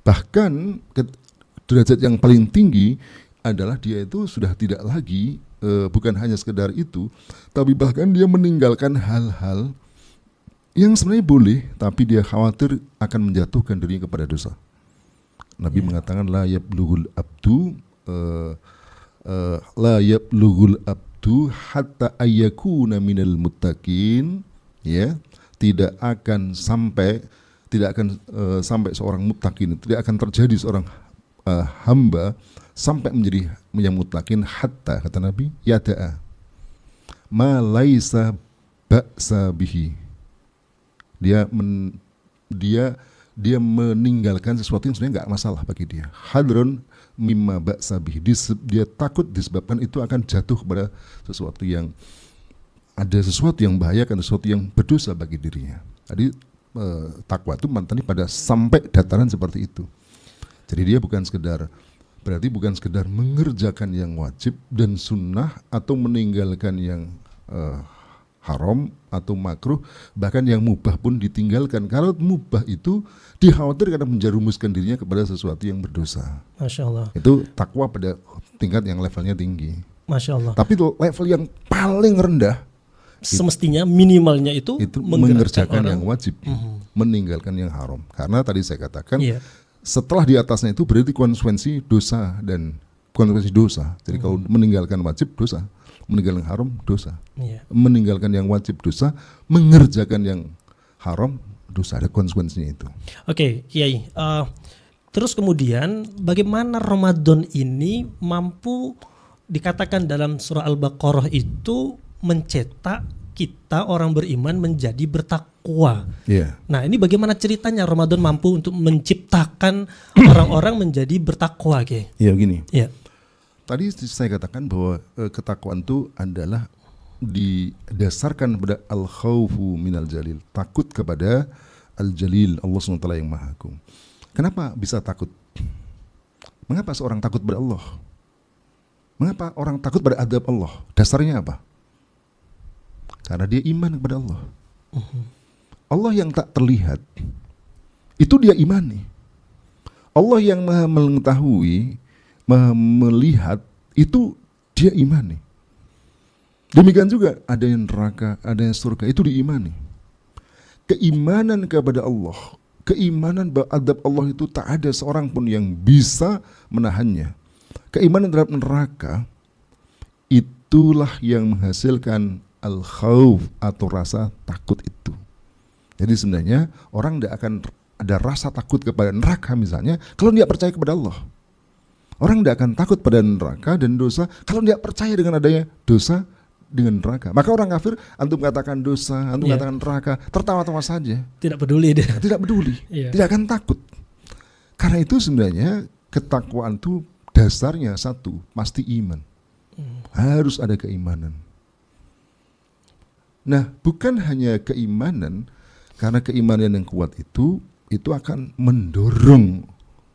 Bahkan derajat yang paling tinggi adalah dia itu sudah tidak lagi bukan hanya sekedar itu, tapi bahkan dia meninggalkan hal-hal yang sebenarnya boleh, tapi dia khawatir akan menjatuhkan dirinya kepada dosa. Nabi mengatakan la yablughul abdu hatta ayyakuna minal muttaqin, ya, tidak akan sampai seorang muttaqin, tidak akan terjadi seorang hamba sampai menjadi yang muttaqin hatta, kata Nabi, yada'a ma laisa ba'sa bihi. Dia meninggalkan sesuatu yang sebenarnya enggak masalah bagi dia. Hadrun mimma ba'sa bihi. Dia takut disebabkan itu akan jatuh kepada sesuatu yang membahayakan, sesuatu yang berdosa bagi dirinya. Jadi takwa itu mantani pada sampai dataran seperti itu. Jadi dia bukan sekedar mengerjakan yang wajib dan sunnah atau meninggalkan yang haram atau makruh, bahkan yang mubah pun ditinggalkan. Kalau mubah itu dikhawatirkan karena menjerumuskan dirinya kepada sesuatu yang berdosa. Masya Allah. Itu takwa pada tingkat yang levelnya tinggi. Masya Allah. Tapi level yang paling rendah semestinya minimalnya itu mengerjakan yang wajib, meninggalkan yang haram. Karena tadi saya katakan setelah di atasnya itu berarti konsekuensi dosa dan konsekuensi dosa. Jadi kalau meninggalkan wajib dosa, meninggalkan haram dosa, meninggalkan yang wajib dosa, mengerjakan yang haram dosa, ada konsekuensinya itu. Oke, Kiai. Terus kemudian bagaimana Ramadan ini mampu dikatakan dalam surah Al-Baqarah itu mencetak kita orang beriman menjadi bertakwa. Nah, ini bagaimana ceritanya Ramadan mampu untuk menciptakan orang-orang menjadi bertakwa, Kiai? Iya, begini. Iya. Tadi saya katakan bahwa ketakwaan itu adalah didasarkan pada al-khawfu minal jalil, takut kepada al-jalil, Allah SWT yang Maha Agung. Kenapa bisa takut? Mengapa seorang takut pada Allah? Mengapa orang takut pada adab Allah? Dasarnya apa? Karena dia iman kepada Allah. Allah yang tak terlihat, itu dia imani. Allah yang Maha mengetahui, Maha melihat, itu dia imani. Demikian juga ada yang neraka, ada yang surga, itu diimani. Keimanan kepada Allah, keimanan bahwa adab Allah itu tak ada seorang pun yang bisa menahannya. Keimanan terhadap neraka, itulah yang menghasilkan al-khawf atau rasa takut itu. Jadi sebenarnya orang tidak akan ada rasa takut kepada neraka misalnya kalau dia percaya kepada Allah. Orang tidak akan takut pada neraka dan dosa kalau dia percaya dengan adanya dosa dengan neraka. Maka orang kafir, antum katakan dosa, antum katakan neraka, tertawa-tawa saja. Tidak peduli dia. Tidak peduli. Tidak akan takut. Karena itu sebenarnya ketakwaan itu dasarnya satu, pasti iman. Harus ada keimanan. Nah, bukan hanya keimanan, karena keimanan yang kuat itu akan mendorong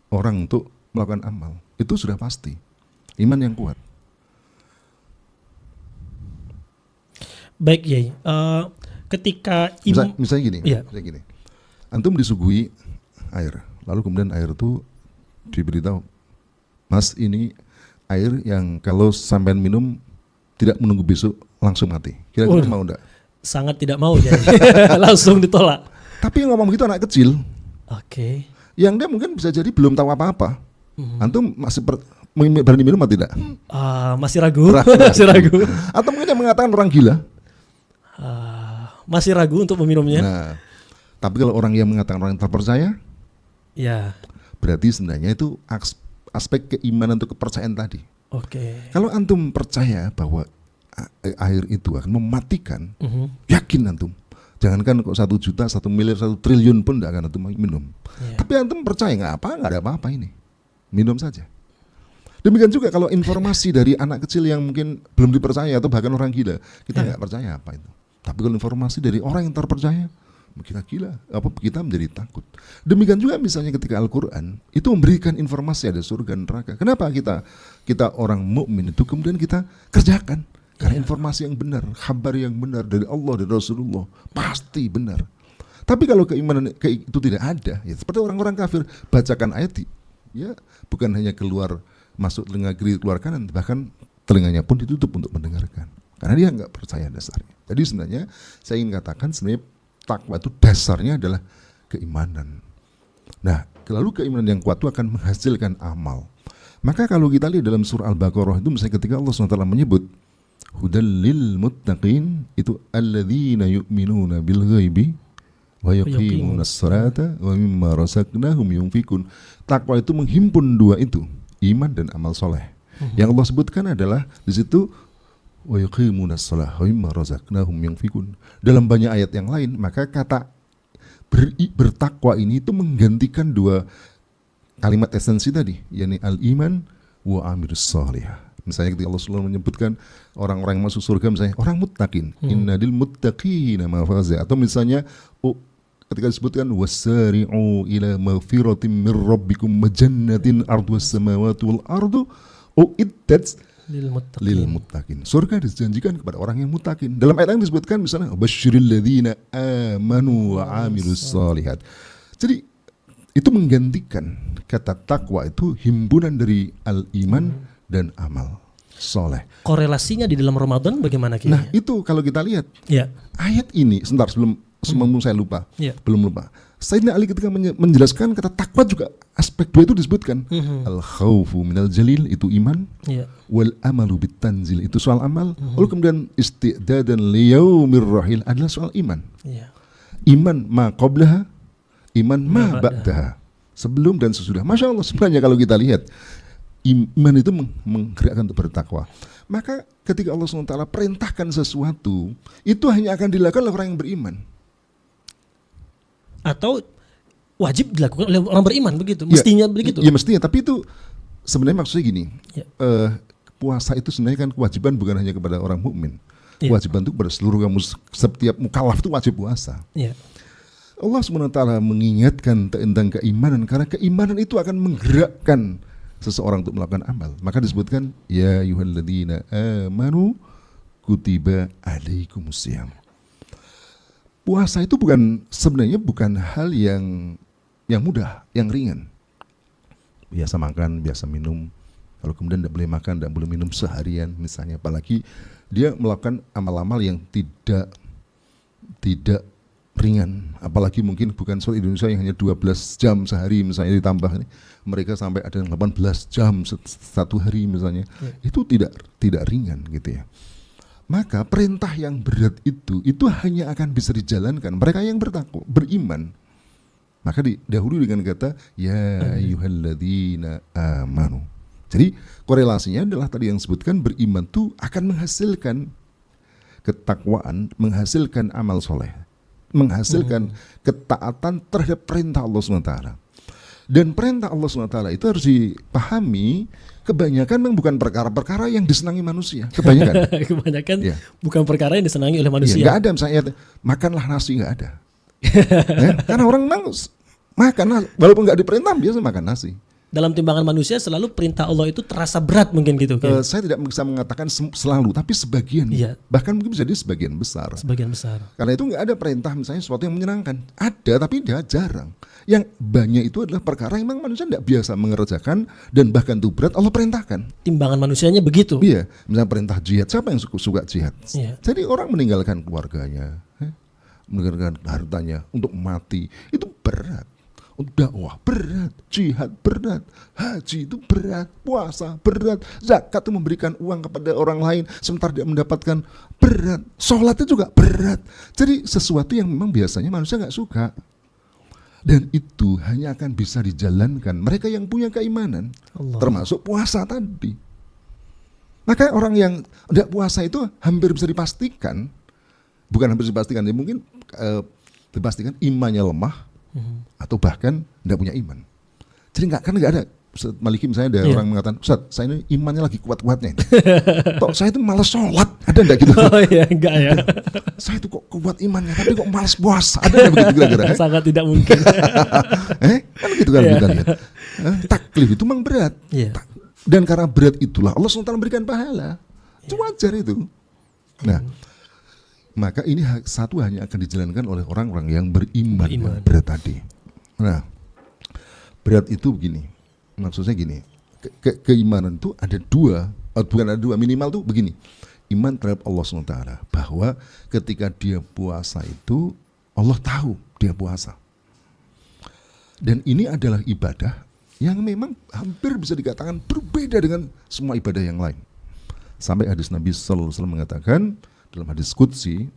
orang untuk melakukan amal. Itu sudah pasti. Iman yang kuat. Baik, Yai. Ketika misalnya gini, antum disuguhi air, lalu kemudian air itu diberitahu, Mas, ini air yang kalau sampean minum tidak menunggu besok langsung mati. Kira-kira mau enggak? Sangat tidak mau, Yai. Langsung ditolak. Tapi yang ngomong begitu anak kecil. Oke. Yang dia mungkin bisa jadi belum tahu apa-apa. Antum masih berani minum atau tidak? Masih ragu. Masih ragu. Atau mungkin yang mengatakan orang gila? Masih ragu untuk meminumnya. Nah, tapi kalau orang yang mengatakan orang yang terpercaya, berarti sebenarnya itu aspek keimanan untuk kepercayaan tadi. Kalau antum percaya bahwa air itu akan mematikan, yakin antum. Jangankan kok 1 juta, 1 miliar, 1 triliun pun tidak akan antum minum. Tapi antum percaya nggak ada apa-apa ini. Minum saja. Demikian juga kalau informasi dari anak kecil yang mungkin belum dipercaya atau bahkan orang gila, kita nggak percaya apa itu. Tapi kalau informasi dari orang yang terpercaya, kita gila, kita menjadi takut. Demikian juga misalnya ketika Al-Quran itu memberikan informasi ada surga dan neraka. Kenapa kita orang mukmin itu kemudian kita kerjakan? Karena informasi yang benar, kabar yang benar dari Allah dan Rasulullah pasti benar. Tapi kalau keimanan itu tidak ada, ya seperti orang-orang kafir, bacakan ayat ya bukan hanya keluar masuk telinga kiri keluar kanan, bahkan telinganya pun ditutup untuk mendengarkan karena dia nggak percaya dasarnya. Jadi sebenarnya saya ingin katakan sebenarnya takwa itu dasarnya adalah keimanan. Nah, lalu keimanan yang kuat itu akan menghasilkan amal. Maka kalau kita lihat dalam surah Al-Baqarah itu misalnya ketika Allah SWT menyebut hudal lil muttaqin, itu alladzina yu'minuna bil ghaibi wa yuqimunas salata wa mimma razaqnahum yunfikun. Takwa itu menghimpun dua itu, iman dan amal soleh. Yang Allah sebutkan adalah di situ wa yuqimunas salata wa mimma razaqnahum yunfikun. Dalam banyak ayat yang lain, maka kata bertakwa ini itu menggantikan dua kalimat esensi tadi, yakni al-iman wa amirus salihah. Misalnya ketika Allah selalu menyebutkan orang-orang yang masuk surga, misalnya orang muttaqin, innadil muttaqina mafaza, atau misalnya ketika disebutkan wasari'u ila maghfiratin mir rabbikum majannatin ardhus samawati wal ardu uiddat lil muttaqin. Surga dijanjikan kepada orang yang muttaqin. Dalam ayat yang disebutkan misalnya basyiril ladzina amanu wa amilus shalihat. Jadi itu menggantikan kata takwa itu himpunan dari al-iman dan amal soleh. Korelasinya di dalam Ramadan bagaimana Ki? Nah itu kalau kita lihat ayat ini, sebentar sebelum saya lupa, belum lupa. Sayyidina Ali ketika menjelaskan kata takwa juga aspek dua itu disebutkan. Al-khawfu minal jalil itu iman, wal amalu bit tanzil itu soal amal. Lalu kemudian isti'dadan liyaumir rahil adalah soal iman. Iman ma qablaha, iman ma ba'daha, sebelum dan sesudah. Masya Allah, sebenarnya kalau kita lihat iman itu menggerakkan untuk bertakwa. Maka ketika Allah SWT perintahkan sesuatu, itu hanya akan dilakukan oleh orang yang beriman. Atau wajib dilakukan oleh orang beriman begitu, mestinya begitu. Ya mestinya, tapi itu sebenarnya maksudnya gini, puasa itu sebenarnya kan kewajiban bukan hanya kepada orang mukmin. Kewajiban itu kepada seluruh kamu, setiap mukallaf itu wajib puasa. Allah SWT mengingatkan tentang keimanan karena keimanan itu akan menggerakkan seseorang untuk melakukan amal. Maka disebutkan ya ayyuhalladzina amanu kutiba alaikumusiyam. Puasa itu sebenarnya bukan hal yang mudah, yang ringan. Biasa makan, biasa minum. Kalau kemudian tidak boleh makan, tidak boleh minum seharian misalnya, apalagi dia melakukan amal-amal yang tidak ringan, apalagi mungkin bukan seperti Indonesia yang hanya 12 jam sehari misalnya, ditambah ini mereka sampai ada yang 18 jam satu hari misalnya. Itu tidak ringan gitu ya. Maka perintah yang berat itu hanya akan bisa dijalankan mereka yang bertakwa, beriman. Maka didahului dengan kata ya ayyuhalladzina amanu. Jadi korelasinya adalah tadi yang disebutkan, beriman itu akan menghasilkan ketakwaan, menghasilkan amal soleh, menghasilkan ketaatan terhadap perintah Allah SWT. Dan perintah Allah SWT itu harus dipahami, kebanyakan memang bukan perkara-perkara yang disenangi manusia. Kebanyakan bukan perkara yang disenangi oleh manusia. Nggak ada misalnya makanlah nasi, nggak ada. Karena orang memang makan, walaupun nggak diperintah biasa makan nasi. Dalam timbangan manusia selalu perintah Allah itu terasa berat mungkin gitu. Saya tidak bisa mengatakan selalu, tapi sebagian, bahkan mungkin bisa jadi sebagian besar. Karena itu nggak ada perintah misalnya sesuatu yang menyenangkan. Ada, tapi dia jarang. Yang banyak itu adalah perkara yang memang manusia tidak biasa mengerjakan dan bahkan itu berat Allah perintahkan. Timbangan manusianya begitu. Iya, misalnya perintah jihad, siapa yang suka jihad? Jadi orang meninggalkan keluarganya, meninggalkan hartanya untuk mati, itu berat. Dakwah berat, jihad berat, haji itu berat, puasa berat, zakat itu memberikan uang kepada orang lain sementara dia mendapatkan, berat, sholat itu juga berat. Jadi sesuatu yang memang biasanya manusia nggak suka, dan itu hanya akan bisa dijalankan mereka yang punya keimanan, termasuk puasa tadi. Maka orang yang tidak puasa itu hampir bisa dipastikan, bukan hampir bisa dipastikan, ya mungkin dipastikan imannya lemah, atau bahkan tidak punya iman. Jadi nggak ada. Ustaz Maliki misalnya ada orang mengatakan, Ustaz saya ini imannya lagi kuat-kuatnya. Kok saya itu malas sholat, ada enggak gitu? Enggak ya. Saya itu kok kuat imannya, tapi kok malas puasa, ada enggak begitu kira-kira? Sangat tidak mungkin. Kan gitu kan kita lihat. Taklif itu memang berat. Dan karena berat itulah Allah SWT memberikan pahala. Itu wajar itu. Nah, Maka ini satu hanya akan dijalankan oleh orang-orang yang beriman. Berat tadi. Nah, berat itu begini. Maksudnya gini. Keimanan itu ada dua, bukan ada dua, minimal tuh begini. Iman terhadap Allah SWT, bahwa ketika dia puasa itu Allah tahu dia puasa. Dan ini adalah ibadah yang memang hampir bisa dikatakan berbeda dengan semua ibadah yang lain. Sampai hadis Nabi SAW mengatakan dalam hadis Qudsi,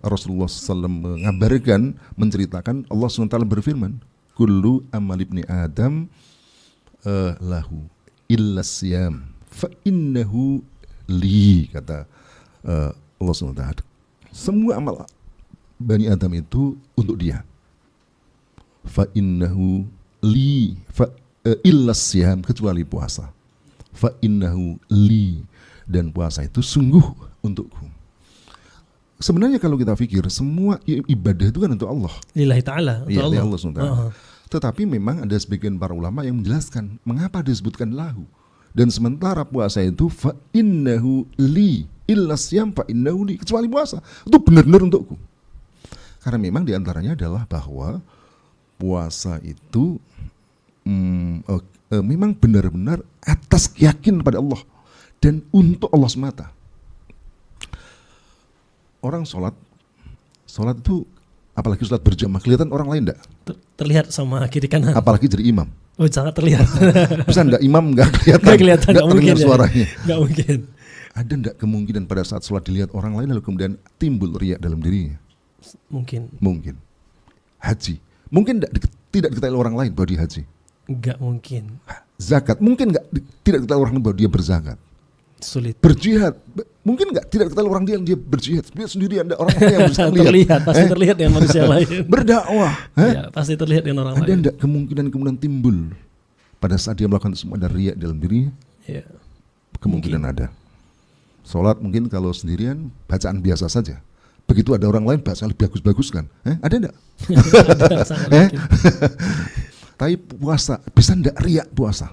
Rasulullah SAW mengabarkan, menceritakan Allah SWT berfirman, kullu amal ibni Adam lahu illa siyam fa innahu li, kata Allah SWT. Semua amal Bani Adam itu untuk dia. Fa innahu li illa siyam, kecuali puasa. Fa innahu li, dan puasa itu sungguh untukku. Sebenarnya kalau kita pikir semua ibadah itu kan untuk Allah. Lillahi ta'ala, untuk Allah. Allah SWT. Tetapi memang ada sebagian para ulama yang menjelaskan mengapa disebutkan lahu. Dan sementara puasa itu fa innahu li illa siyam fa innahu li, kecuali puasa. Itu benar-benar untukku. Karena memang diantaranya adalah bahwa puasa itu memang benar-benar atas keyakinan pada Allah dan untuk Allah semata. Orang sholat itu apalagi sholat berjamaah, kelihatan orang lain enggak? Terlihat sama kiri kanan. Apalagi jadi imam. Oh, sangat terlihat. Bisa enggak imam enggak kelihatan? Enggak kelihatan, enggak terdengar suaranya. Enggak mungkin. Ada enggak kemungkinan pada saat sholat dilihat orang lain lalu kemudian timbul riya dalam dirinya? Mungkin. Haji. Mungkin tidak diketahui orang lain bahwa dia haji. Enggak mungkin. Zakat. Mungkin tidak diketahui orang lain bahwa dia berzakat. Sulit. Berjihad. Mungkin tidak diketahui orang dia berjihad. Dia sendiri ada orang yang bisa lihat. Terlihat, pasti terlihat dengan manusia lain. Berdakwah. Ya, pasti terlihat dengan orang lain. Ada enggak kemungkinan timbul pada saat dia melakukan semua ada riya dalam dirinya? Ya. Kemungkinan ada. Sholat mungkin kalau sendirian bacaan biasa saja. Begitu ada orang lain bahasa lebih bagus-bagus kan? Ada enggak? Tapi puasa, bisa enggak riak puasa?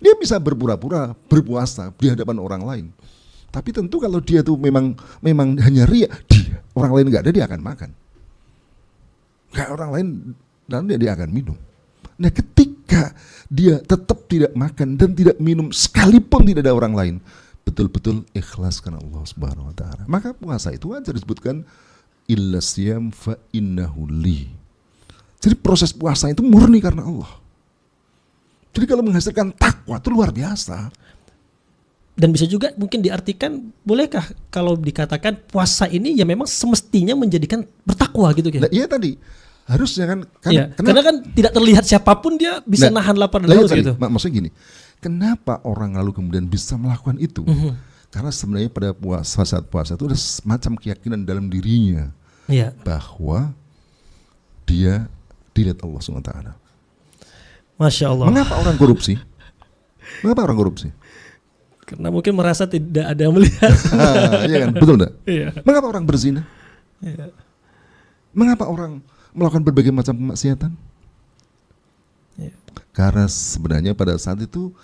Dia bisa berpura-pura berpuasa di hadapan orang lain. Tapi tentu kalau dia tuh memang hanya riak, orang lain enggak ada, dia akan makan. Enggak orang lain, dan dia akan minum. Nah, ketika dia tetap tidak makan dan tidak minum sekalipun tidak ada orang lain, betul-betul ikhlas karena Allah Subhanahu wa taala, maka puasa itu wajar disebutkan illa siyam fa innahu li. Jadi proses puasa itu murni karena Allah. Jadi kalau menghasilkan takwa itu luar biasa. Dan bisa juga mungkin diartikan, bolehkah kalau dikatakan puasa ini ya memang semestinya menjadikan bertakwa gitu kan? Nah, iya tadi harusnya kan karena kan tidak terlihat siapapun dia bisa nahan lapar dan haus gitu. Maksudnya gini, kenapa orang lalu kemudian bisa melakukan itu? Karena sebenarnya pada saat puasa itu ada semacam keyakinan dalam dirinya bahwa dia dilihat Allah SWT. Masya Allah. Mengapa orang korupsi? Karena mungkin merasa tidak ada yang melihat. Iya kan, betul enggak? Iya. Mengapa orang berzina? Iya. Mengapa orang melakukan berbagai macam kemaksiatan? Iya. Karena sebenarnya pada saat itu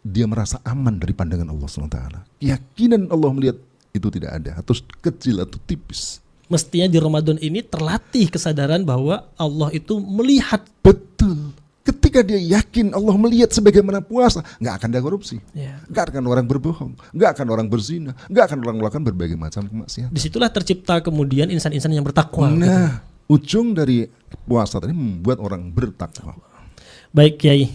dia merasa aman dari pandangan Allah SWT. Keyakinan Allah melihat itu tidak ada, atau kecil atau tipis. Mestinya di Ramadan ini terlatih kesadaran bahwa Allah itu melihat. Betul. Ketika dia yakin Allah melihat sebagaimana puasa, nggak akan ada korupsi, nggak akan orang berbohong, nggak akan orang berzina, nggak akan orang melakukan berbagai macam kemaksiatan. Disitulah tercipta kemudian insan-insan yang bertakwa. Nah, ujung dari puasa tadi membuat orang bertakwa. Baik, Kiai.